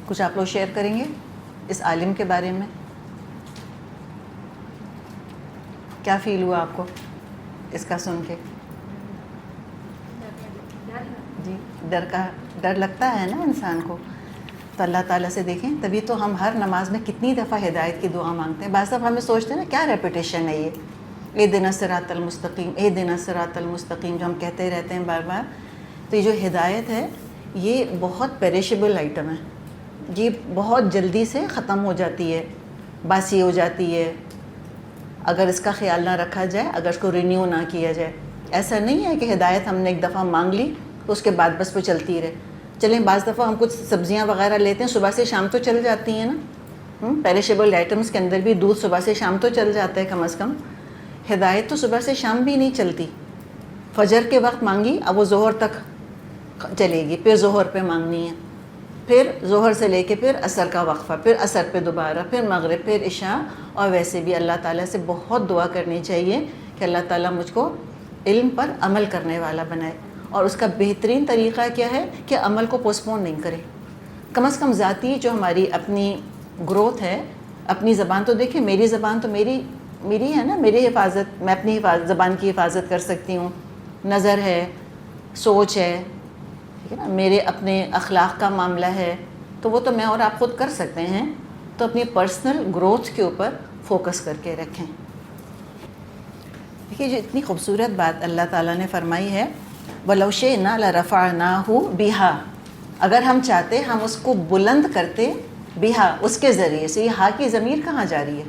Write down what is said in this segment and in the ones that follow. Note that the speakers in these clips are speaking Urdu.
کچھ آپ لوگ شیئر کریں گے اس عالم کے بارے میں؟ کیا فیل ہوا آپ کو اس کا سن کے؟ جی ڈر لگتا ہے نا انسان کو. تو اللہ تعالیٰ سے دیکھیں، تبھی تو ہم ہر نماز میں کتنی دفعہ ہدایت کی دعا مانگتے ہیں. بعض دفعہ ہمیں سوچتے ہیں نا کیا ریپیٹیشن ہے یہ اہدنا الصراط المستقیم اہدنا الصراط المستقیم جو ہم کہتے رہتے ہیں بار بار. تو یہ جو ہدایت ہے یہ بہت پیریشیبل آئٹم ہے، یہ بہت جلدی سے ختم ہو جاتی ہے، باسی ہو جاتی ہے اگر اس کا خیال نہ رکھا جائے، اگر اس کو رینیو نہ کیا جائے. ایسا نہیں ہے کہ ہدایت ہم نے ایک دفعہ مانگ لی تو اس کے بعد بس وہ چلتی رہے. چلیں بعض دفعہ ہم کچھ سبزیاں وغیرہ لیتے ہیں، صبح سے شام تو چل جاتی ہیں نا. پیریشیبل آئٹمس کے اندر بھی دودھ صبح سے شام تو چل جاتا ہے کم از کم. ہدایت تو صبح سے شام بھی نہیں چلتی. فجر کے وقت مانگی، اب وہ ظہر تک چلے گی، پھر ظہر پہ مانگنی ہے، پھر ظہر سے لے کے پھر عصر کا وقفہ، پھر عصر پہ دوبارہ، پھر مغرب، پھر عشاء. اور ویسے بھی اللہ تعالیٰ سے بہت دعا کرنی چاہیے کہ اللہ تعالیٰ مجھ کو علم پر عمل کرنے والا بنائے. اور اس کا بہترین طریقہ کیا ہے کہ عمل کو پوسٹپون نہیں کرے. کم از کم ذاتی جو ہماری اپنی گروتھ ہے، اپنی زبان تو دیکھیں، میری زبان تو میری ہے نا، میری حفاظت، میں اپنی زبان کی حفاظت کر سکتی ہوں. نظر ہے، سوچ ہے، ٹھیک ہے نا، میرے اپنے اخلاق کا معاملہ ہے، تو وہ تو میں اور آپ خود کر سکتے ہیں. تو اپنی پرسنل گروتھ کے اوپر فوکس کر کے رکھیں. دیکھیے جو اتنی خوبصورت بات اللہ تعالیٰ نے فرمائی ہے، وَلَوْ شِئْنَا لَرَفَعْنَاهُ بِهَا، اگر ہم چاہتے ہم اس کو بلند کرتے بہا، اس کے ذریعے سے. یہ ہا کی ضمیر کہاں جا رہی ہے؟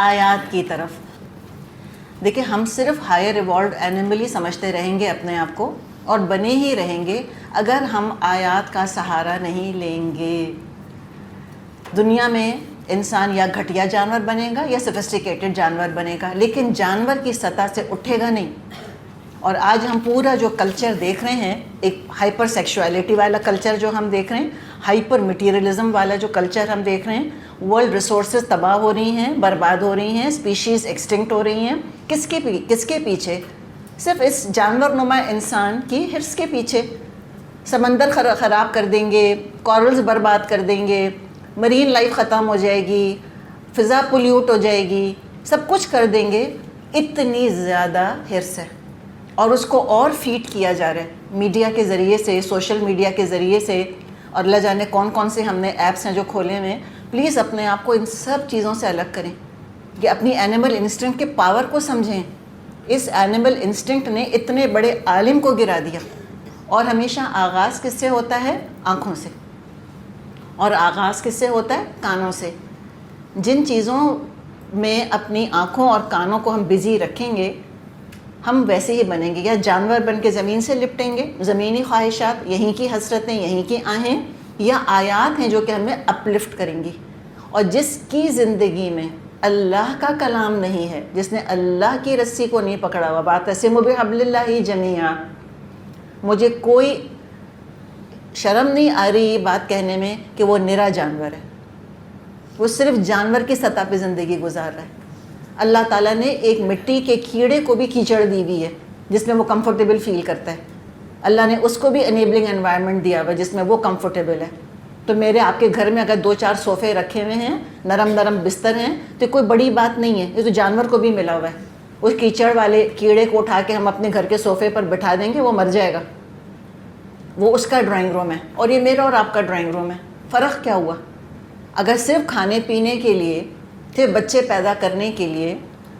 آیات کی طرف. دیکھیں ہم صرف ہائر ایوالوڈ اینیمل ہی سمجھتے رہیں گے اپنے آپ کو، اور بنے ہی رہیں گے اگر ہم آیات کا سہارا نہیں لیں گے. دنیا میں انسان یا گھٹیا جانور بنے گا یا سفسٹیکیٹڈ جانور بنے گا، لیکن جانور کی سطح سے اٹھے گا نہیں. اور آج ہم پورا جو کلچر دیکھ رہے ہیں، ایک ہائپر سیکشولیٹی والا کلچر جو ہم دیکھ رہے ہیں، ہائپر مٹیریلزم والا جو کلچر ہم دیکھ رہے ہیں، ورلڈ ریسورسز تباہ ہو رہی ہیں، برباد ہو رہی ہیں، اسپیشیز ایکسٹنکٹ ہو رہی ہیں. کس کے پیچھے؟ صرف اس جانور نما انسان کی حرص کے پیچھے. سمندر خراب کر دیں گے، کورلز برباد کر دیں گے، مرین لائف ختم ہو جائے گی، فضا پولیوٹ ہو جائے گی، سب کچھ کر دیں گے. اتنی زیادہ حرص ہے، اور اس کو اور فیڈ کیا جا رہا ہے میڈیا کے ذریعے سے، سوشل میڈیا کے ذریعے سے. اور اللہ جانے کون کون سے ہم نے ایپس ہیں جو کھولے ہوئے ہیں. پلیز اپنے آپ کو ان سب چیزوں سے الگ کریں کہ اپنی اینیمل انسٹنکٹ کے پاور کو سمجھیں. اس اینیمل انسٹنکٹ نے اتنے بڑے عالم کو گرا دیا. اور ہمیشہ آغاز کس سے ہوتا ہے؟ آنکھوں سے. اور آغاز کس سے ہوتا ہے؟ کانوں سے. جن چیزوں میں اپنی آنکھوں اور کانوں کو ہم بزی رکھیں گے، ہم ویسے ہی بنیں گے. یا جانور بن کے زمین سے لپٹیں گے، زمینی خواہشات، یہیں کی حسرتیں، یہیں کی آہیں، یا آیات ہیں جو کہ ہمیں اپلفٹ کریں گی. اور جس کی زندگی میں اللہ کا کلام نہیں ہے، جس نے اللہ کی رسی کو نہیں پکڑا ہوا، واعتصموا بحبل اللہ جمیعا، مجھے کوئی شرم نہیں آ رہی یہ بات کہنے میں کہ وہ نرا جانور ہے. وہ صرف جانور کی سطح پہ زندگی گزار رہا ہے. اللہ تعالیٰ نے ایک مٹی کے کیڑے کو بھی کیچڑ دی ہوئی ہے جس میں وہ کمفرٹیبل فیل کرتا ہے. اللہ نے اس کو بھی انیبلنگ انوائرمنٹ دیا ہوا جس میں وہ کمفرٹیبل ہے. تو میرے آپ کے گھر میں اگر 2-4 صوفے رکھے ہوئے ہیں، نرم بستر ہیں، تو کوئی بڑی بات نہیں ہے. یہ تو جانور کو بھی ملا ہوا ہے. اس کیچڑ والے کیڑے کو اٹھا کے ہم اپنے گھر کے صوفے پر بٹھا دیں گے، وہ مر جائے گا. وہ اس کا ڈرائنگ روم ہے اور یہ میرا اور آپ کا ڈرائنگ روم ہے. فرق کیا ہوا؟ اگر صرف کھانے پینے کے لیے، صرف بچے پیدا کرنے کے لیے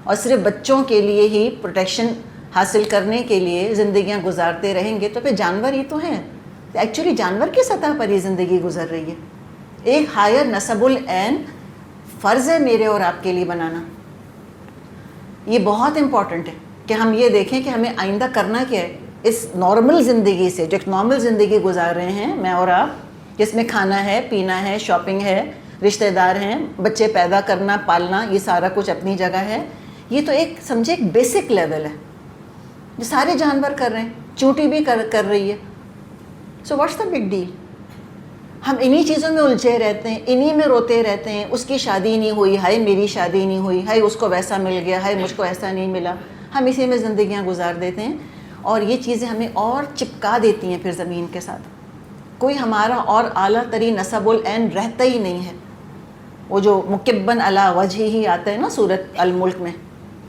اور صرف بچوں کے لیے ہی پروٹیکشن حاصل کرنے کے لیے زندگیاں گزارتے رہیں گے تو پھر جانور ہی تو ہیں. ایکچولی جانور کی سطح پر ہی زندگی گزر رہی ہے. ایک ہائر نسب العین فرض ہے میرے اور آپ کے لیے بنانا. یہ بہت امپورٹنٹ ہے کہ ہم یہ دیکھیں کہ ہمیں آئندہ کرنا کیا ہے. اس نارمل زندگی سے، جو ایک نارمل زندگی گزار رہے ہیں میں اور آپ، جس میں کھانا ہے، پینا ہے، شاپنگ ہے، رشتہ دار ہیں، بچے پیدا کرنا، پالنا، یہ سارا کچھ اپنی جگہ ہے. یہ تو ایک سمجھے ایک بیسک لیول ہے جو سارے جانور کر رہے ہیں. چونٹی بھی کر رہی ہے. So what's the big deal? ہم انہی چیزوں میں الجھے رہتے ہیں، انہی میں روتے رہتے ہیں. اس کی شادی نہیں ہوئی، ہائے میری شادی نہیں ہوئی، ہائے اس کو ویسا مل گیا، ہائے مجھ کو ایسا نہیں ملا. ہم اسی میں زندگیاں گزار دیتے ہیں اور یہ چیزیں ہمیں اور چپکا دیتی ہیں پھر زمین کے ساتھ. کوئی ہمارا اور اعلیٰ ترین نسب العین رہتا ہی نہیں ہے. وہ جو مکبن علی وجہ ہی آتا ہے نا سورۃ الملک میں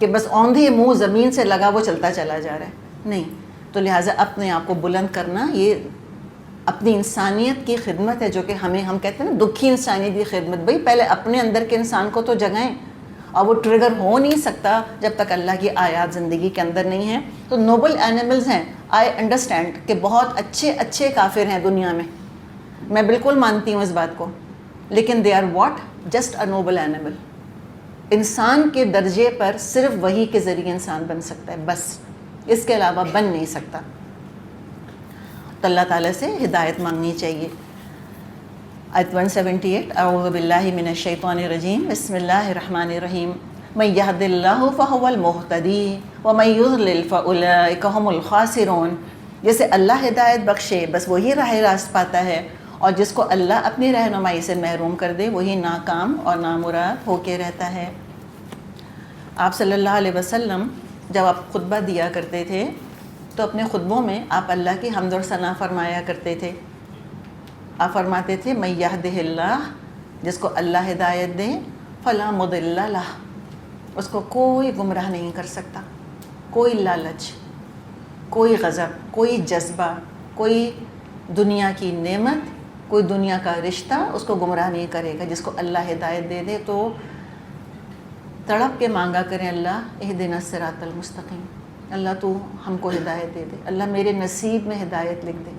کہ بس اوندھے منہ زمین سے لگا وہ چلتا چلا جا رہا ہے، نہیں. تو لہٰذا اپنے آپ کو بلند کرنا یہ اپنی انسانیت کی خدمت ہے، جو کہ ہم کہتے ہیں نا دکھی انسانیت کی خدمت. بھئی پہلے اپنے اندر کے انسان کو تو جگائیں، اور وہ ٹریگر ہو نہیں سکتا جب تک اللہ کی آیات زندگی کے اندر نہیں ہیں. تو نوبل اینیملز ہیں، آئی انڈرسٹینڈ کہ بہت اچھے اچھے کافر ہیں دنیا میں، میں بالکل مانتی ہوں اس بات کو، لیکن they are what just a noble animal. انسان کے درجے پر صرف وحی کے ذریعے انسان بن سکتا ہے، بس اس کے علاوہ بن نہیں سکتا. تو اللہ تعالیٰ سے ہدایت مانگنی چاہیے. آیت 178 اعوذ باللہ من الشیطان الرجیم بسم اللہ الرحمن الرحیم من یہد اللہ فہو المہتدی ومن یضلل فاولئک هم الخاسرون. جسے اللہ ہدایت بخشے بس وہی راہ راست پاتا ہے، اور جس کو اللہ اپنی رہنمائی سے محروم کر دے وہی ناکام اور نامراد ہو کے رہتا ہے. آپ صلی اللہ علیہ وسلم جب آپ خطبہ دیا کرتے تھے تو اپنے خطبوں میں آپ اللہ کی حمد و ثنا فرمایا کرتے تھے. آپ فرماتے تھے من یہدہ اللہ، جس کو اللہ ہدایت دے، فلا مضل لہ، اس کو کوئی گمراہ نہیں کر سکتا. کوئی لالچ، کوئی غضب، کوئی جذبہ، کوئی دنیا کی نعمت، کوئی دنیا کا رشتہ اس کو گمراہ نہیں کرے گا. جس کو اللہ ہدایت دے دے تو تڑپ کے مانگا کریں اللہ اہدنا الصراط المستقیم، اللہ تو ہم کو ہدایت دے دے، اللہ میرے نصیب میں ہدایت لکھ دے.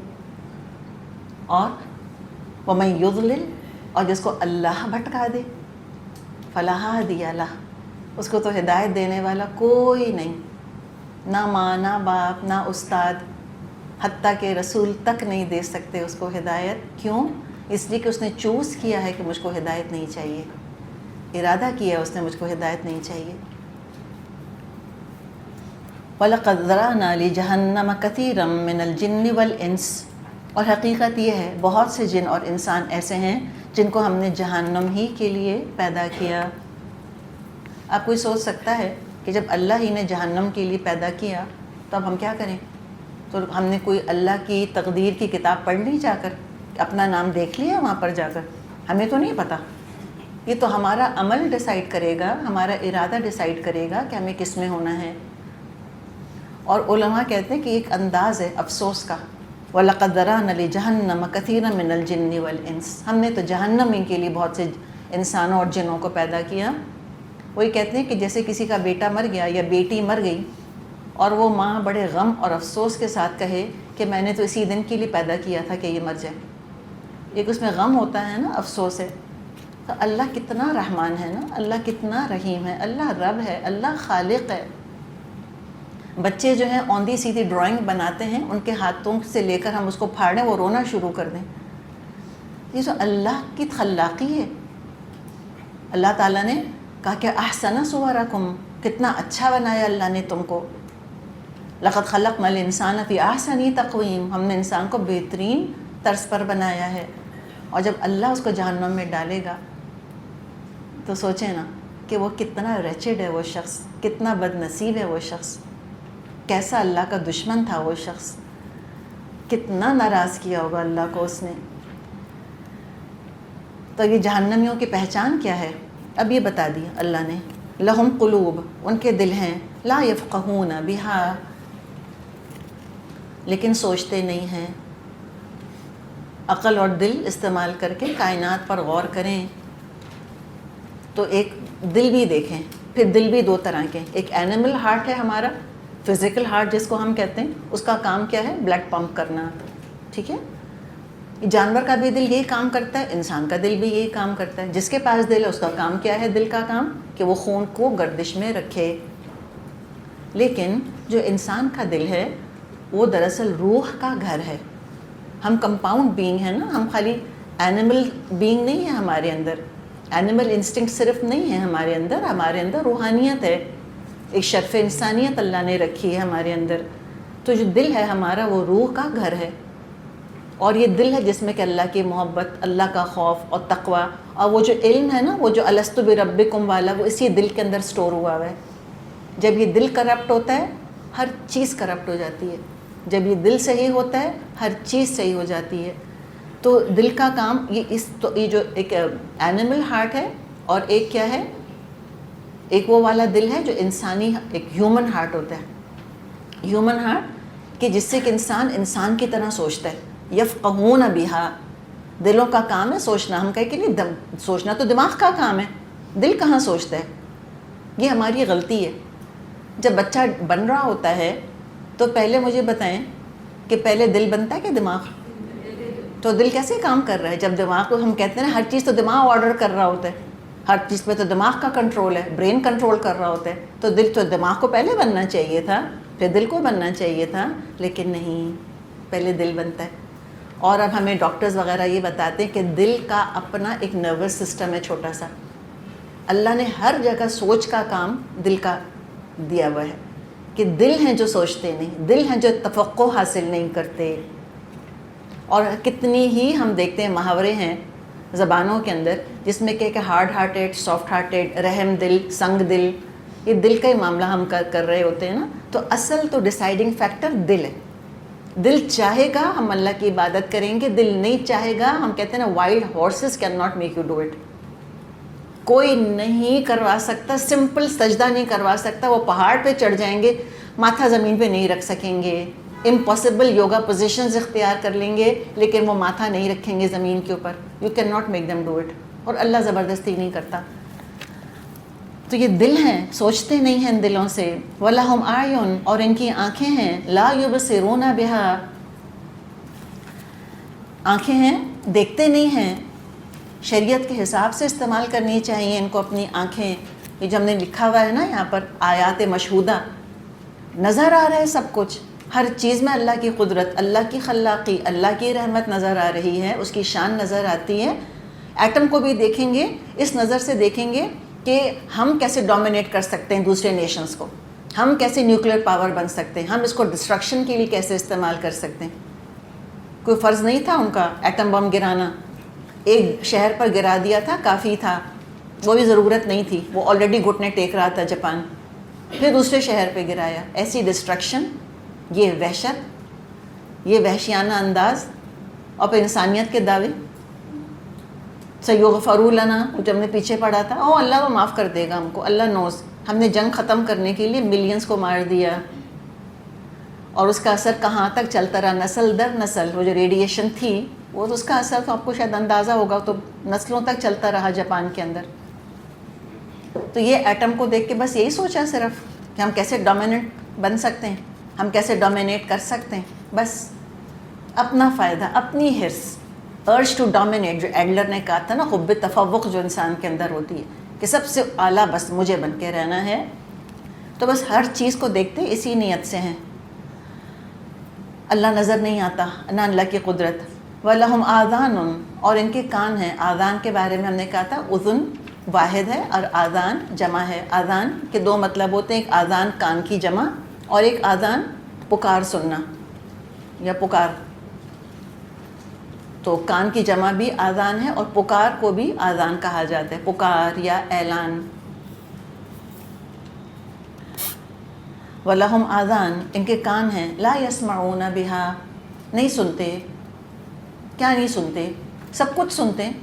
اور ومن یضلل، اور جس کو اللہ بھٹکا دے، فلا ہادی لہ، اس کو تو ہدایت دینے والا کوئی نہیں، نہ ماں نہ باپ نہ استاد، حتیٰ کہ رسول تک نہیں دے سکتے اس کو ہدایت. کیوں؟ اس لیے کہ اس نے چوز کیا ہے کہ مجھ کو ہدایت نہیں چاہیے، ارادہ کیا اس نے مجھ کو ہدایت نہیں چاہیے. وَلَقَدْ ذَرَأْنَا لِجَهَنَّمَ كَثِيرًا مِّنَ الْجِنِّ وَالْإِنسِ، اور حقیقت یہ ہے بہت سے جن اور انسان ایسے ہیں جن کو ہم نے جہنم ہی کے لیے پیدا کیا. آپ کوئی سوچ سکتا ہے کہ جب اللہ ہی نے جہنم کے لیے پیدا کیا تو اب ہم کیا کریں؟ تو ہم نے کوئی اللہ کی تقدیر کی کتاب پڑھ لی جا کر، اپنا نام دیکھ لیا وہاں پر جا کر؟ ہمیں تو نہیں پتہ. یہ تو ہمارا عمل ڈیسائیڈ کرے گا، ہمارا ارادہ ڈیسائیڈ کرے گا کہ ہمیں کس میں ہونا ہے. اور علماء کہتے ہیں کہ ایک انداز ہے افسوس کا، وَلَقَدْ ذَرَأْنَا لِجَهَنَّمَ كَثِيرًا مِّنَ الْجِنِّ وَالْإِنسِ، ہم نے تو جہنم کے لیے بہت سے انسانوں اور جنوں کو پیدا کیا. وہی کہتے ہیں کہ جیسے کسی کا بیٹا مر گیا یا بیٹی مر گئی اور وہ ماں بڑے غم اور افسوس کے ساتھ کہے کہ میں نے تو اسی دن کے لیے پیدا کیا تھا کہ یہ مر جائے. ایک اس میں غم ہوتا ہے نا، افسوس ہے. تو اللہ کتنا رحمان ہے نا، اللہ کتنا رحیم ہے، اللہ رب ہے، اللہ خالق ہے. بچے جو ہیں اوندھی سیدھی ڈرائنگ بناتے ہیں، ان کے ہاتھوں سے لے کر ہم اس کو پھاڑیں وہ رونا شروع کر دیں. یہ جو اللہ کی خلاقی ہے. اللہ تعالیٰ نے کہا کہ احسن صورکم، کتنا اچھا بنایا اللہ نے تم کو. لقد خلقنا الانسان فی احسن تقویم، ہم نے انسان کو بہترین طرز پر بنایا ہے. اور جب اللہ اس کو جہنم میں ڈالے گا تو سوچیں نا کہ وہ کتنا ریچڈ ہے وہ شخص، کتنا بد نصیب ہے وہ شخص، کیسا اللہ کا دشمن تھا وہ شخص، کتنا ناراض کیا ہوگا اللہ کو اس نے. تو یہ جہنمیوں کی پہچان کیا ہے؟ اب یہ بتا دیا اللہ نے. لہم قلوب، ان کے دل ہیں، لا یفقہون بہا، لیکن سوچتے نہیں ہیں. عقل اور دل استعمال کر کے کائنات پر غور کریں تو ایک دل بھی دیکھیں. پھر دل بھی دو طرح کے، ایک اینیمل ہارٹ ہے ہمارا، فزیکل ہارٹ جس کو ہم کہتے ہیں، اس کا کام کیا ہے؟ بلڈ پمپ کرنا، ٹھیک ہے. جانور کا بھی دل یہی کام کرتا ہے، انسان کا دل بھی یہی کام کرتا ہے. جس کے پاس دل ہے اس کا کام کیا ہے؟ دل کا کام کہ وہ خون کو گردش میں رکھے. لیکن جو انسان کا دل ہے وہ دراصل روح کا گھر ہے. ہم کمپاؤنڈ بینگ ہیں نا، ہم خالی اینیمل بینگ نہیں ہے ہمارے اندر، اینیمل انسٹنکٹ صرف نہیں ہے ہمارے اندر، ہمارے اندر روحانیت ہے، ایک شرف انسانیت اللہ نے رکھی ہے ہمارے اندر. تو جو دل ہے ہمارا وہ روح کا گھر ہے. اور یہ دل ہے جس میں کہ اللہ کی محبت، اللہ کا خوف اور تقوی، اور وہ جو علم ہے نا، وہ جو الست بربکم والا، وہ اسی دل کے اندر سٹور ہوا ہے. جب یہ دل کرپٹ ہوتا ہے ہر چیز کرپٹ ہو جاتی ہے. جب یہ دل صحیح ہوتا ہے ہر چیز صحیح ہو جاتی ہے. تو دل کا کام یہ جو ایک اینیمل ہارٹ ہے اور ایک کیا ہے، ایک وہ والا دل ہے جو انسانی ایک ہیومن ہارٹ ہوتا ہے، ہیومن ہارٹ کہ جس سے کہ انسان کی طرح سوچتا ہے، یفقہون بہا، دلوں کا کام ہے سوچنا. ہم کہیں کہ نہیں، سوچنا تو دماغ کا کام ہے، دل کہاں سوچتا ہے. یہ ہماری غلطی ہے. جب بچہ بن رہا ہوتا ہے تو پہلے مجھے بتائیں کہ پہلے دل بنتا ہے کہ دماغ؟ تو دل کیسے کام کر رہا ہے جب دماغ کو ہم کہتے ہیں نا ہر چیز تو دماغ آرڈر کر رہا ہوتا ہے، ہر چیز پہ تو دماغ کا کنٹرول ہے، برین کنٹرول کر رہا ہوتا ہے. تو دل تو دماغ کو پہلے بننا چاہیے تھا، پھر دل کو بننا چاہیے تھا، لیکن نہیں، پہلے دل بنتا ہے. اور اب ہمیں ڈاکٹرز وغیرہ یہ بتاتے ہیں کہ دل کا اپنا ایک نروس سسٹم ہے چھوٹا سا. اللہ نے ہر جگہ سوچ کا کام دل کا دیا ہوا ہے کہ دل ہیں جو سوچتے نہیں، دل ہیں جو تفقع حاصل نہیں کرتے. اور کتنی ہی ہم دیکھتے ہیں محاورے ہیں زبانوں کے اندر جس میں کہ ہارڈ ہارٹیڈ، سافٹ ہارٹیڈ، رحم دل، سنگ دل، یہ دل کا ہی معاملہ ہم کر رہے ہوتے ہیں نا. تو اصل تو ڈیسائیڈنگ فیکٹر دل ہے. دل چاہے گا ہم اللہ کی عبادت کریں گے، دل نہیں چاہے گا ہم کہتے ہیں نا wild horses can not make you do it. کوئی نہیں کروا سکتا، سمپل سجدہ نہیں کروا سکتا. وہ پہاڑ پہ چڑھ جائیں گے، ماتھا زمین پہ نہیں رکھ سکیں گے. امپاسبل یوگا پوزیشنز اختیار کر لیں گے لیکن وہ ماتھا نہیں رکھیں گے زمین کے اوپر. You can not make them do it. اور اللہ زبردستی نہیں کرتا. تو یہ دل ہیں، سوچتے نہیں ہیں ان دلوں سے. وَلَهُمْ أَعْيُنٌ، اور ان کی آنکھیں ہیں، لَا يُبْصِرُونَ بِهَا، آنکھیں ہیں دیکھتے نہیں ہیں. شریعت کے حساب سے استعمال کرنی چاہیے ان کو اپنی آنکھیں. یہ جو ہم نے لکھا ہوا ہے نا یہاں پر آیات مشہودہ، نظر آ رہا ہے سب کچھ، ہر چیز میں اللہ کی قدرت، اللہ کی خلاقی، اللہ کی رحمت نظر آ رہی ہے، اس کی شان نظر آتی ہے. ایٹم کو بھی دیکھیں گے اس نظر سے دیکھیں گے کہ ہم کیسے ڈومینیٹ کر سکتے ہیں دوسرے نیشنز کو، ہم کیسے نیوکلیر پاور بن سکتے ہیں، ہم اس کو ڈسٹرکشن کے لیے کیسے استعمال کر سکتے ہیں. کوئی فرض نہیں تھا ان کا ایٹم بم گرانا، ایک شہر پر گرا دیا تھا کافی تھا، وہ بھی ضرورت نہیں تھی، وہ آلریڈی گھٹنے ٹیک رہا تھا جاپان. پھر دوسرے شہر پہ گرایا. ایسی ڈسٹرکشن، یہ وحشت، یہ وحشیانہ انداز، اور پھر انسانیت کے دعوے. سَيُغْفَرُ لَنَا، جب ہم نے پیچھے پڑھا تھا، اللہ وہ معاف کر دے گا ہم کو، اللہ نوز. ہم نے جنگ ختم کرنے کے لیے ملینز کو مار دیا، اور اس کا اثر کہاں تک چلتا رہا، نسل در نسل. وہ جو ریڈیشن تھی وہ تو اس کا اثر تو آپ کو شاید اندازہ ہوگا، تو نسلوں تک چلتا رہا جاپان کے اندر. تو یہ ایٹم کو دیکھ کے بس یہی سوچا صرف کہ ہم کیسے ڈومیننٹ بن سکتے ہیں، ہم کیسے ڈومینیٹ کر سکتے ہیں. بس اپنا فائدہ، اپنی حرص، ارج ٹو ڈومینیٹ، جو ایڈلر نے کہا تھا نا، حب تفوق جو انسان کے اندر ہوتی ہے کہ سب سے اعلیٰ بس مجھے بن کے رہنا ہے. تو بس ہر چیز کو دیکھتے اسی نیت سے ہیں. اللہ نظر نہیں آتا، نہ اللہ کی قدرت. وَلَهُمْ آذَانٌ، اور ان کے کان ہیں. آذان کے بارے میں ہم نے کہا تھا اذن واحد ہے اور آذان جمع ہے. آذان کے دو مطلب ہوتے ہیں، ایک آذان کان کی جمع، اور ایک آذان پکار سننا یا پکار. تو کان کی جمع بھی آذان ہے اور پکار کو بھی آذان کہا جاتا ہے، پکار یا اعلان. وَلَهُمْ آذان، ان کے کان ہیں، لا يسمعون بها، نہیں سنتے. کیا نہیں سنتے؟ سب کچھ سنتے ہیں.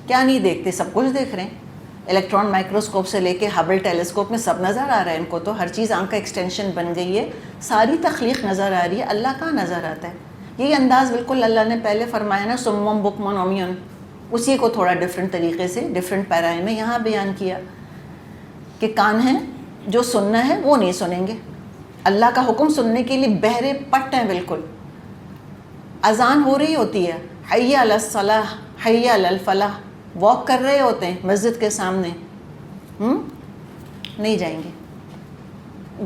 کیا نہیں دیکھتے؟ سب کچھ دیکھ رہے ہیں. الیکٹران مائکروسکوپ سے لے کے ہبل ٹیلیسکوپ میں سب نظر آ رہا ہے ان کو. تو ہر چیز آنکھ کا ایکسٹینشن بن گئی ہے، ساری تخلیق نظر آ رہی ہے. اللہ کہاں نظر آتا ہے؟ یہی انداز بالکل اللہ نے پہلے فرمایا نا، سمم بکمن عمیون، اسی کو تھوڑا ڈفرینٹ طریقے سے ڈفرینٹ پیرائے میں یہاں بیان کیا کہ کان ہیں جو سننا ہے وہ نہیں سنیں گے. اللہ کا حکم سننے کے لیے بہرے پٹ ہیں بالکل. اذان ہو رہی ہوتی ہے، حی علی الصلاح، حی علی الفلاح، واک کر رہے ہوتے ہیں مسجد کے سامنے، نہیں جائیں گے.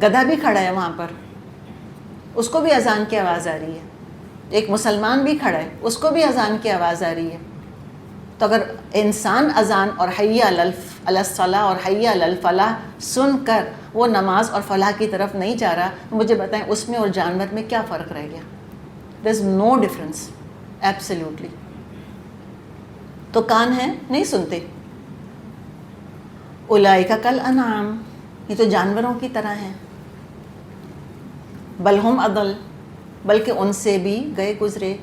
گدھا بھی کھڑا ہے وہاں پر، اس کو بھی اذان کی آواز آ رہی ہے. ایک مسلمان بھی کھڑا ہے، اس کو بھی اذان کی آواز آ رہی ہے. تو اگر انسان اذان اور حی علی الصلاح اور حی علی الفلاح سن کر وہ نماز اور فلاح کی طرف نہیں جا رہا، تو مجھے بتائیں اس میں اور جانور میں کیا فرق رہ گیا؟ دیر از نو ڈفرینس، ایبسلیوٹلی. تو کان ہیں نہیں سنتے. اولئک کالانعام، یہ تو جانوروں کی طرح ہیں. بل ہم اضل، بلکہ ان سے بھی گئے گزرے.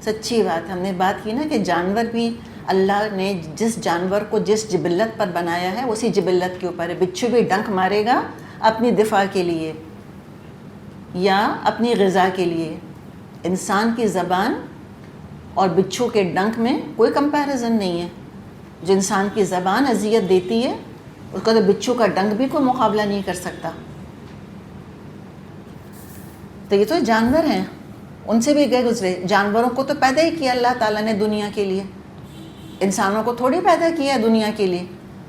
سچی بات. ہم نے بات کی نا کہ جانور بھی اللہ نے جس جانور کو جس جبلت پر بنایا ہے اسی جبلت کے اوپر ہے. بچھو بھی ڈنک مارے گا اپنی دفاع کے لیے یا اپنی غذا کے لیے. انسان کی زبان اور بچھو کے ڈنک میں کوئی کمپیریزن نہیں ہے. جو انسان کی زبان اذیت دیتی ہے اس کا تو بچھو کا ڈنک بھی کوئی مقابلہ نہیں کر سکتا. تو یہ تو جانور ہیں, ان سے بھی گئے گزرے. جانوروں کو تو پیدا ہی کیا اللہ تعالیٰ نے دنیا کے لیے, انسانوں کو تھوڑی پیدا کیا ہے دنیا کے لیے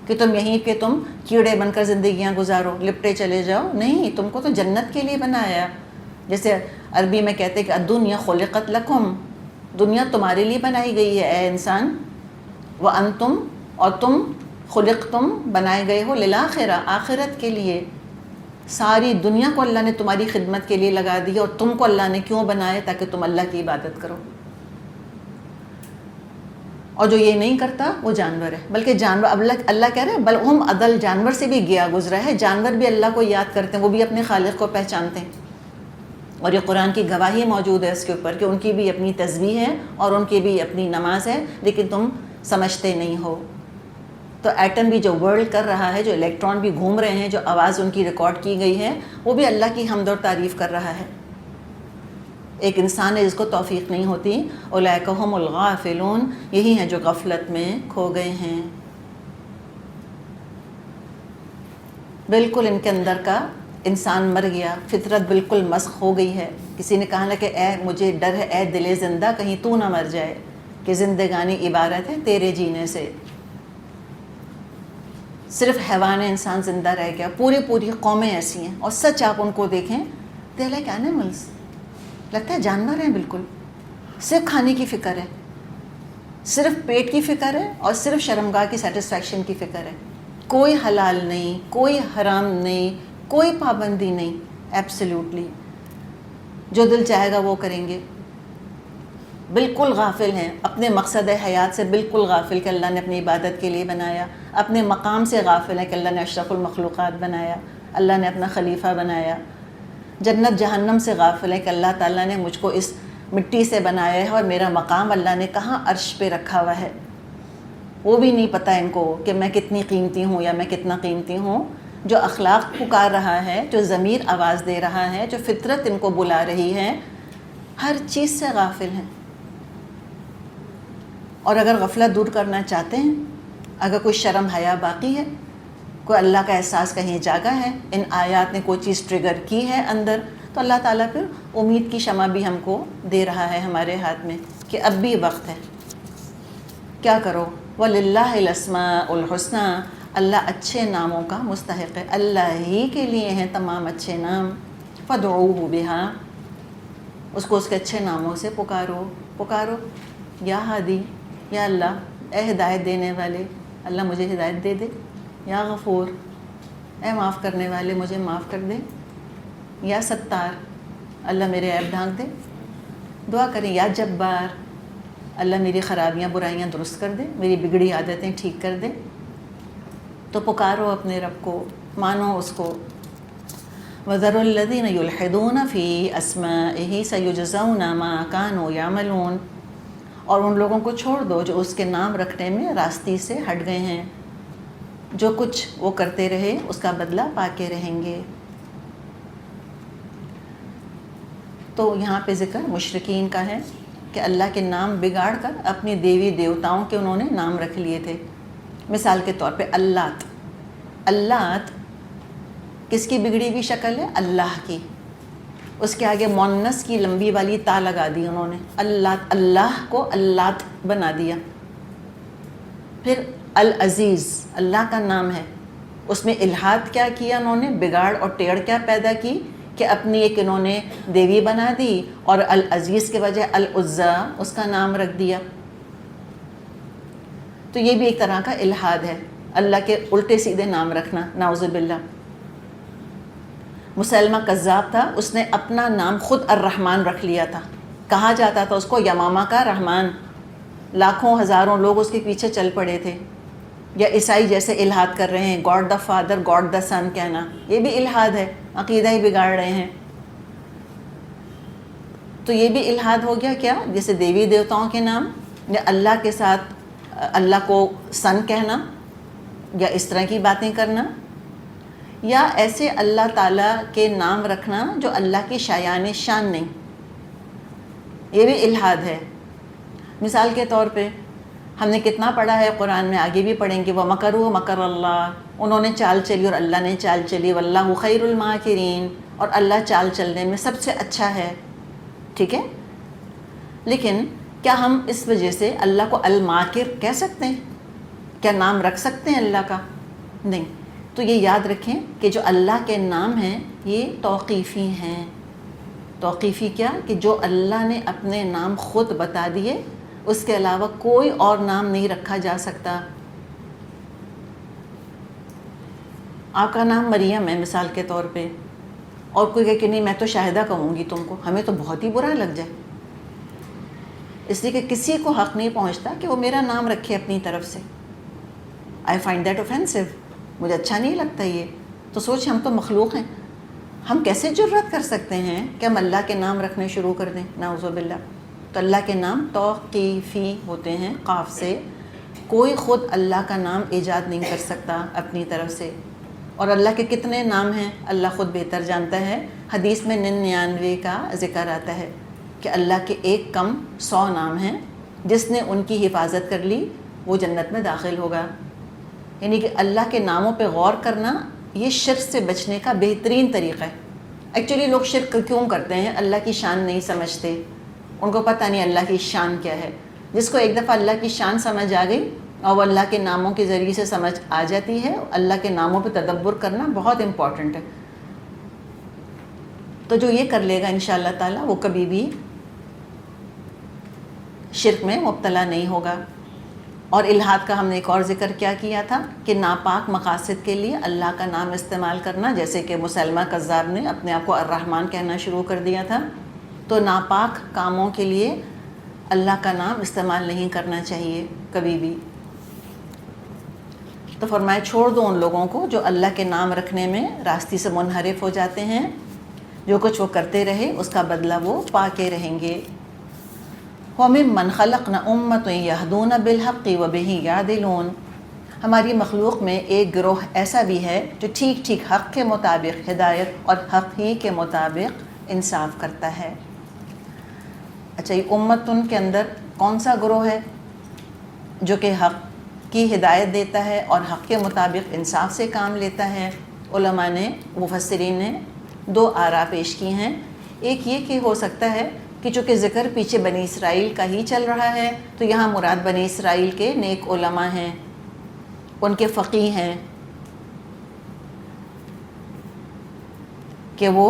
کہ تم یہیں پہ تم کیڑے بن کر زندگیاں گزارو, لپٹے چلے جاؤ. نہیں, تم کو تو جنت کے لیے بنایا. جیسے عربی میں کہتے ہیں کہ الدنیا خلقت لکم, دنیا تمہارے لیے بنائی گئی ہے اے انسان. وانتم, اور تم خلقتم, بنائے گئے ہو للآخرہ, آخرت کے لیے. ساری دنیا کو اللہ نے تمہاری خدمت کے لیے لگا دیا, اور تم کو اللہ نے کیوں بنایا؟ تاکہ تم اللہ کی عبادت کرو. اور جو یہ نہیں کرتا وہ جانور ہے. بلکہ جانور اللہ کہہ رہے ہیں بل ہم عدل, جانور سے بھی گیا گزرا ہے. جانور بھی اللہ کو یاد کرتے ہیں, وہ بھی اپنے خالق کو پہچانتے ہیں. اور یہ قرآن کی گواہی موجود ہے اس کے اوپر کہ ان کی بھی اپنی تسبیح ہے اور ان کی بھی اپنی نماز ہے, لیکن تم سمجھتے نہیں ہو. تو ایٹم بھی جو ورلڈ کر رہا ہے, جو الیکٹران بھی گھوم رہے ہیں, جو آواز ان کی ریکارڈ کی گئی ہے, وہ بھی اللہ کی حمد اور تعریف کر رہا ہے. ایک انسان ہے جس کو توفیق نہیں ہوتی. اولئک هم الغافلون, یہی ہیں جو غفلت میں کھو گئے ہیں. بالکل ان کے اندر کا انسان مر گیا, فطرت بالکل مسخ ہو گئی ہے. کسی نے کہا نا کہ اے مجھے ڈر ہے اے دل زندہ, کہیں تو نہ مر جائے, کہ زندگانی عبارت ہے تیرے جینے سے. صرف حیوان انسان زندہ رہ گیا. پوری قومیں ایسی ہیں, اور سچ آپ ان کو دیکھیں, دے لائک اینیملس, لگتا ہے جانور ہیں بالکل. صرف کھانے کی فکر ہے, صرف پیٹ کی فکر ہے, اور صرف شرمگاہ کی سیٹسفیکشن کی فکر ہے. کوئی حلال نہیں, کوئی حرام نہیں, کوئی پابندی نہیں. ایبسلیوٹلی جو دل چاہے گا وہ کریں گے. بالکل غافل ہیں, اپنے مقصد حیات سے بالکل غافل کہ اللہ نے اپنی عبادت کے لیے بنایا. اپنے مقام سے غافل ہیں کہ اللہ نے اشرف المخلوقات بنایا, اللہ نے اپنا خلیفہ بنایا. جنت جہنم سے غافل ہیں کہ اللہ تعالیٰ نے مجھ کو اس مٹی سے بنایا ہے, اور میرا مقام اللہ نے کہاں عرش پہ رکھا ہوا ہے. وہ بھی نہیں پتہ ان کو کہ میں کتنی قیمتی ہوں یا میں کتنا قیمتی ہوں. جو اخلاق پکار رہا ہے, جو ضمیر آواز دے رہا ہے, جو فطرت ان کو بلا رہی ہے, ہر چیز سے غافل ہیں. اور اگر غفلت دور کرنا چاہتے ہیں, اگر کوئی شرم حیا باقی ہے, کوئی اللہ کا احساس کہیں جاگا ہے, ان آیات نے کوئی چیز ٹریگر کی ہے اندر, تو اللہ تعالیٰ پھر امید کی شمع بھی ہم کو دے رہا ہے ہمارے ہاتھ میں کہ اب بھی وقت ہے. کیا کرو؟ وَلِلَّهِ الْأَسْمَاءُ الْحُسْنَى, اللہ اچھے ناموں کا مستحق ہے, اللہ ہی کے لیے ہیں تمام اچھے نام. فَادْعُوهُ بِهَا, اس کو اس کے اچھے ناموں سے پکارو. یا ہادی, یا اللہ, اے ہدایت دینے والے, اللہ مجھے ہدایت دے دے. یا غفور, اے معاف کرنے والے مجھے معاف کر دے. یا ستار, اللہ میرے عیب ڈھانک دے. دعا کریں یا جبار, اللہ میری خرابیاں برائیاں درست کر دے, میری بگڑی عادتیں ٹھیک کر دے. تو پکارو اپنے رب کو, مانو اس کو. وَذَرُوا الَّذِينَ يُلْحِدُونَ فِي أَسْمَائِهِ سَيُجْزَوْنَ مَا كَانُوا يَعْمَلُونَ, اور ان لوگوں کو چھوڑ دو جو اس کے نام رکھنے میں راستی سے ہٹ گئے ہیں. جو کچھ وہ کرتے رہے اس کا بدلہ پا کے رہیں گے. تو یہاں پہ ذکر مشرکین کا ہے کہ اللہ کے نام بگاڑ کر اپنی دیوی دیوتاؤں کے انہوں نے نام رکھ لیے تھے. مثال کے طور پہ اللات. اللات کس کی بگڑی ہوئی شکل ہے؟ اللہ کی. اس کے آگے مونس کی لمبی والی تا لگا دی انہوں نے. اللہ کو اللات بنا دیا. پھر العزیز اللہ کا نام ہے, اس میں الحاد کیا کیا انہوں نے, بگاڑ اور ٹیڑھ کیا پیدا کی کہ اپنی ایک انہوں نے دیوی بنا دی, اور العزیز کے بجائے العزیٰ اس کا نام رکھ دیا. تو یہ بھی ایک طرح کا الحاد ہے, اللہ کے الٹے سیدھے نام رکھنا, نعوذ باللہ. مسلمہ کذاب تھا, اس نے اپنا نام خود الرحمن رکھ لیا تھا. کہا جاتا تھا اس کو یمامہ کا رحمان. لاکھوں ہزاروں لوگ اس کے پیچھے چل پڑے تھے. یا عیسائی جیسے الحاد کر رہے ہیں, God the father God the son کہنا, یہ بھی الحاد ہے, عقیدہ ہی بگاڑ رہے ہیں. تو یہ بھی الحاد ہو گیا کیا؟ جیسے دیوی دیوتاؤں کے نام، یا اللہ کے ساتھ اللہ کو سن کہنا، یا اس طرح کی باتیں کرنا، یا ایسے اللہ تعالیٰ کے نام رکھنا جو اللہ کی شایان شان نہیں، یہ بھی الحاد ہے۔ مثال کے طور پہ ہم نے کتنا پڑھا ہے قرآن میں، آگے بھی پڑھیں گے، وَمَكَرُوا مَكَرَ اللَّهُ، انہوں نے چال چلی اور اللہ نے چال چلی، وَاللَّهُ خَيْرُ الْمَاكِرِينَ، اور اللہ چال چلنے میں سب سے اچھا ہے، ٹھیک ہے؟ لیکن کیا ہم اس وجہ سے اللہ کو الماکر کہہ سکتے ہیں؟ کیا نام رکھ سکتے ہیں اللہ کا؟ نہیں۔ تو یہ یاد رکھیں کہ جو اللہ کے نام ہیں یہ توقیفی ہیں۔ توقیفی کیا؟ کہ جو اللہ نے اپنے نام خود بتا دیے، اس کے علاوہ کوئی اور نام نہیں رکھا جا سکتا۔ آپ کا نام مریم ہے مثال کے طور پہ، اور کوئی کہے کہ نہیں میں تو شاہدہ کہوں گی تم کو، ہمیں تو بہت ہی برا لگ جائے، اس لیے کہ کسی کو حق نہیں پہنچتا کہ وہ میرا نام رکھے اپنی طرف سے۔ آئی فائنڈ دیٹ اوفینسو، مجھے اچھا نہیں لگتا یہ۔ تو سوچ، ہم تو مخلوق ہیں، ہم کیسے جرأت کر سکتے ہیں کہ ہم اللہ کے نام رکھنے شروع کر دیں؟ نعوذ باللہ۔ تو اللہ کے نام توقیفی ہوتے ہیں، قاف سے۔ کوئی خود اللہ کا نام ایجاد نہیں کر سکتا اپنی طرف سے۔ اور اللہ کے کتنے نام ہیں اللہ خود بہتر جانتا ہے۔ حدیث میں 99 کا ذکر آتا ہے کہ اللہ کے ایک کم 100 نام ہیں، جس نے ان کی حفاظت کر لی وہ جنت میں داخل ہوگا۔ یعنی کہ اللہ کے ناموں پہ غور کرنا یہ شرک سے بچنے کا بہترین طریقہ ہے۔ ایکچولی لوگ شرک کیوں کرتے ہیں؟ اللہ کی شان نہیں سمجھتے، ان کو پتہ نہیں اللہ کی شان کیا ہے۔ جس کو ایک دفعہ اللہ کی شان سمجھ آ گئی اور وہ اللہ کے ناموں کے ذریعے سے سمجھ آ جاتی ہے، اللہ کے ناموں پہ تدبر کرنا بہت امپورٹنٹ ہے۔ تو جو یہ کر لے گا انشاءاللہ تعالیٰ وہ کبھی بھی شرک میں مبتلا نہیں ہوگا۔ اور الحاد کا ہم نے ایک اور ذکر کیا کیا تھا کہ ناپاک مقاصد کے لیے اللہ کا نام استعمال کرنا، جیسے کہ مسلمہ کذاب نے اپنے آپ کو الرحمن کہنا شروع کر دیا تھا۔ تو ناپاک کاموں کے لیے اللہ کا نام استعمال نہیں کرنا چاہیے کبھی بھی۔ تو فرمایا چھوڑ دو ان لوگوں کو جو اللہ کے نام رکھنے میں راستے سے منحرف ہو جاتے ہیں، جو کچھ وہ کرتے رہے اس کا بدلہ وہ پا کے رہیں گے۔ وَمِمَّنْ خَلَقْنَا أُمَّةٌ يَهْدُونَ بِالْحَقِّ وَبِهِ يَعْدِلُونَ، ہماری مخلوق میں ایک گروہ ایسا بھی ہے جو ٹھیک ٹھیک حق کے مطابق ہدایت اور حق ہی کے مطابق انصاف کرتا ہے۔ اچھا، یہ امتن کے اندر کون سا گروہ ہے جو کہ حق کی ہدایت دیتا ہے اور حق کے مطابق انصاف سے کام لیتا ہے؟ علماء نے، مفسرین نے 2 آراء پیش کی ہیں۔ ایک یہ کہ ہو سکتا ہے کہ چونکہ ذکر پیچھے بنی اسرائیل کا ہی چل رہا ہے تو یہاں مراد بنی اسرائیل کے نیک علماء ہیں، ان کے فقیہ ہیں، کہ وہ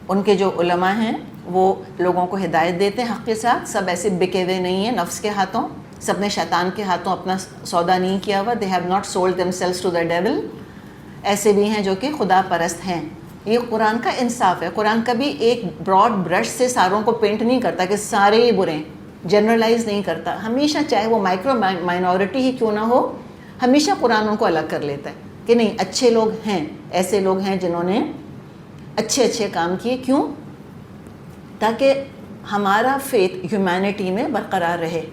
ان کے جو علماء ہیں وہ لوگوں کو ہدایت دیتے ہیں حق کے ساتھ۔ سب ایسے بکے ہوئے نہیں ہیں نفس کے ہاتھوں، سب نے شیطان کے ہاتھوں اپنا سودا نہیں کیا ہوا۔ they have not sold themselves to the devil۔ ایسے بھی ہیں جو کہ خدا پرست ہیں۔ یہ قرآن کا انصاف ہے۔ قرآن کبھی ایک براڈ برش سے ساروں کو پینٹ نہیں کرتا کہ سارے ہی برے ہیں، جنرلائز نہیں کرتا۔ ہمیشہ چاہے وہ مائکرو مائنورٹی ہی کیوں نہ ہو، ہمیشہ قرآن ان کو الگ کر لیتا ہے کہ نہیں، اچھے لوگ ہیں، ایسے لوگ ہیں جنہوں نے اچھے اچھے کام کیے۔ کیوں؟ تاکہ ہمارا فیتھ ہیومینٹی میں برقرار رہے،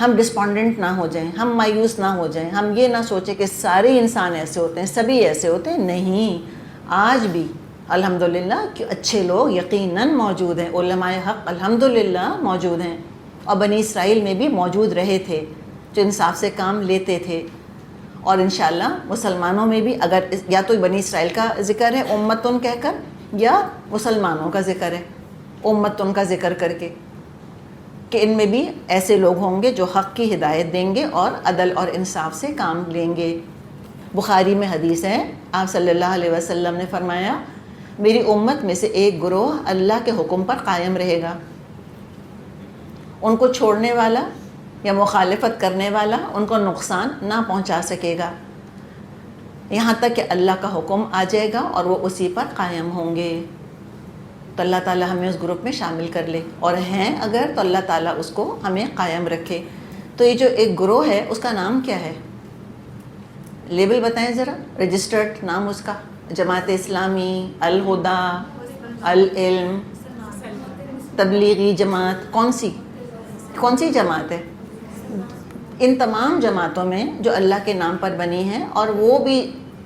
ہم ڈسپونڈنٹ نہ ہو جائیں، ہم مایوس نہ ہو جائیں، ہم یہ نہ سوچیں کہ سارے انسان ایسے ہوتے ہیں، سبھی ایسے ہوتے ہیں۔ نہیں، آج بھی الحمدللہ کہ اچھے لوگ یقیناً موجود ہیں، علماء حق الحمدللہ موجود ہیں، اور بنی اسرائیل میں بھی موجود رہے تھے جو انصاف سے کام لیتے تھے۔ اور انشاءاللہ مسلمانوں میں بھی اگر یا تو بنی اسرائیل کا ذکر ہے امتن کہہ کر، یا مسلمانوں کا ذکر ہے امتن کا ذکر کر کے، کہ ان میں بھی ایسے لوگ ہوں گے جو حق کی ہدایت دیں گے اور عدل اور انصاف سے کام لیں گے۔ بخاری میں حدیث ہے، آپ صلی اللہ علیہ وسلم نے فرمایا میری امت میں سے ایک گروہ اللہ کے حکم پر قائم رہے گا، ان کو چھوڑنے والا یا مخالفت کرنے والا ان کو نقصان نہ پہنچا سکے گا، یہاں تک کہ اللہ کا حکم آ جائے گا اور وہ اسی پر قائم ہوں گے۔ تو اللہ تعالیٰ ہمیں اس گروپ میں شامل کر لے، اور ہیں اگر تو اللہ تعالیٰ اس کو ہمیں قائم رکھے۔ تو یہ جو ایک گروہ ہے اس کا نام کیا ہے؟ لیبل بتائیں ذرا، رجسٹرڈ نام اس کا؟ جماعت اسلامی، الہدا، العلم، تبلیغی جماعت کون سی جماعت ہے؟ ان تمام جماعتوں میں جو اللہ کے نام پر بنی ہیں، اور وہ بھی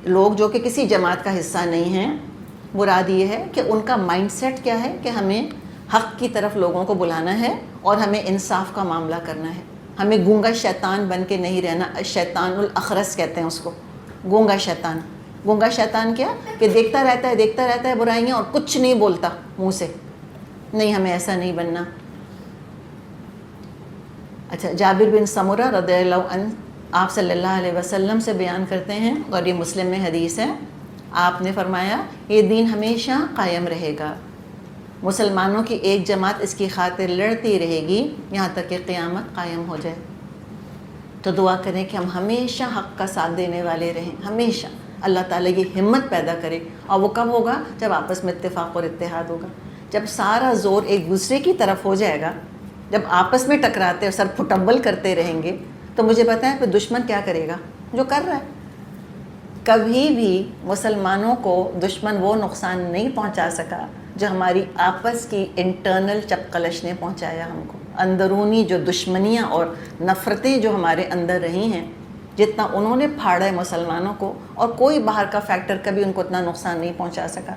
لوگ جو کہ کسی جماعت کا حصہ نہیں ہیں، مراد یہ ہے کہ ان کا مائنڈ سیٹ کیا ہے کہ ہمیں حق کی طرف لوگوں کو بلانا ہے اور ہمیں انصاف کا معاملہ کرنا ہے. ہمیں گونگا شیطان بن کے نہیں رہنا. شیطان الاخرس کہتے ہیں اس کو، گونگا شیطان. گونگا شیطان کیا کہ دیکھتا رہتا ہے برائیاں اور کچھ نہیں بولتا منہ سے. نہیں، ہمیں ایسا نہیں بننا. اچھا، جابر بن سمرہ رضی اللہ عنہ آپ صلی اللہ علیہ وسلم سے بیان کرتے ہیں، اور یہ مسلم میں حدیث ہے، آپ نے فرمایا یہ دین ہمیشہ قائم رہے گا. مسلمانوں کی ایک جماعت اس کی خاطر لڑتی رہے گی یہاں تک کہ قیامت قائم ہو جائے. تو دعا کریں کہ ہم ہمیشہ حق کا ساتھ دینے والے رہیں، ہمیشہ. اللہ تعالیٰ یہ ہمت پیدا کرے. اور وہ کب ہوگا؟ جب آپس میں اتفاق اور اتحاد ہوگا. جب سارا زور ایک دوسرے کی طرف ہو جائے گا، جب آپس میں ٹکراتے اور سر پھٹبل کرتے رہیں گے، تو مجھے بتائیں پھر دشمن کیا کرے گا؟ جو کر رہا ہے. کبھی بھی مسلمانوں کو دشمن وہ نقصان نہیں پہنچا سکا جو ہماری آپس کی انٹرنل چپقلش نے پہنچایا ہم کو. اندرونی جو دشمنیاں اور نفرتیں جو ہمارے اندر رہی ہیں، جتنا انہوں نے پھاڑا ہے مسلمانوں کو، اور کوئی باہر کا فیکٹر کبھی ان کو اتنا نقصان نہیں پہنچا سکا.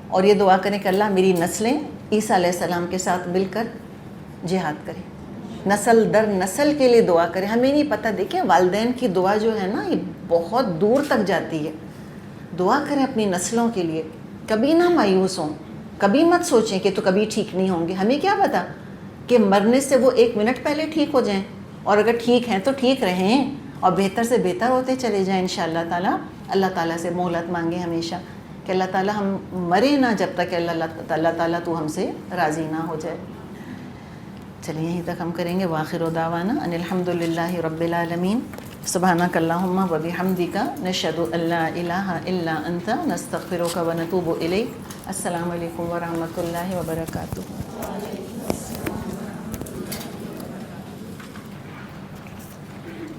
اور یہ دعا کریں کہ اللہ میری نسلیں عیسیٰ علیہ السلام کے ساتھ مل کر جہاد کریں. نسل در نسل کے لیے دعا کریں. ہمیں نہیں پتہ، دیکھیں والدین کی دعا جو ہے نا یہ بہت دور تک جاتی ہے. دعا کریں اپنی نسلوں کے لیے. کبھی نہ مایوس ہوں، کبھی مت سوچیں کہ تو کبھی ٹھیک نہیں ہوں گے. ہمیں کیا پتہ کہ مرنے سے وہ 1 منٹ پہلے ٹھیک ہو جائیں، اور اگر ٹھیک ہیں تو ٹھیک رہیں اور بہتر سے بہتر ہوتے چلے جائیں انشاءاللہ تعالیٰ. اللہ تعالیٰ سے مہلت مانگیں ہمیشہ کہ اللہ تعالیٰ ہم مرے نہ جب تک کہ اللہ تعالیٰ تو ہم سے راضی نہ ہو جائے. چلیے یہیں تک ہم کریں گے. وآخر دعوانا ان الحمد للہ رب العالمین. سبحانک اللہم و بحمدک نشہد ان لا الہ الا انت نستغفرک و نتوب الیک. السلام علیکم ورحمۃ اللہ وبرکاتہ.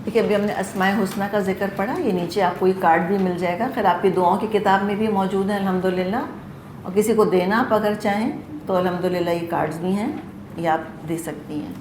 دیکھیے ابھی ہم نے اسماء حسنہ کا ذکر پڑھا. یہ نیچے آپ کو یہ کارڈ بھی مل جائے گا. خیر آپ کی دعاؤں کی کتاب میں بھی موجود ہیں الحمدللہ. اور کسی کو دینا آپ اگر چاہیں تو الحمدللہ یہ کارڈز بھی ہیں، یہ آپ دے سکتی ہیں.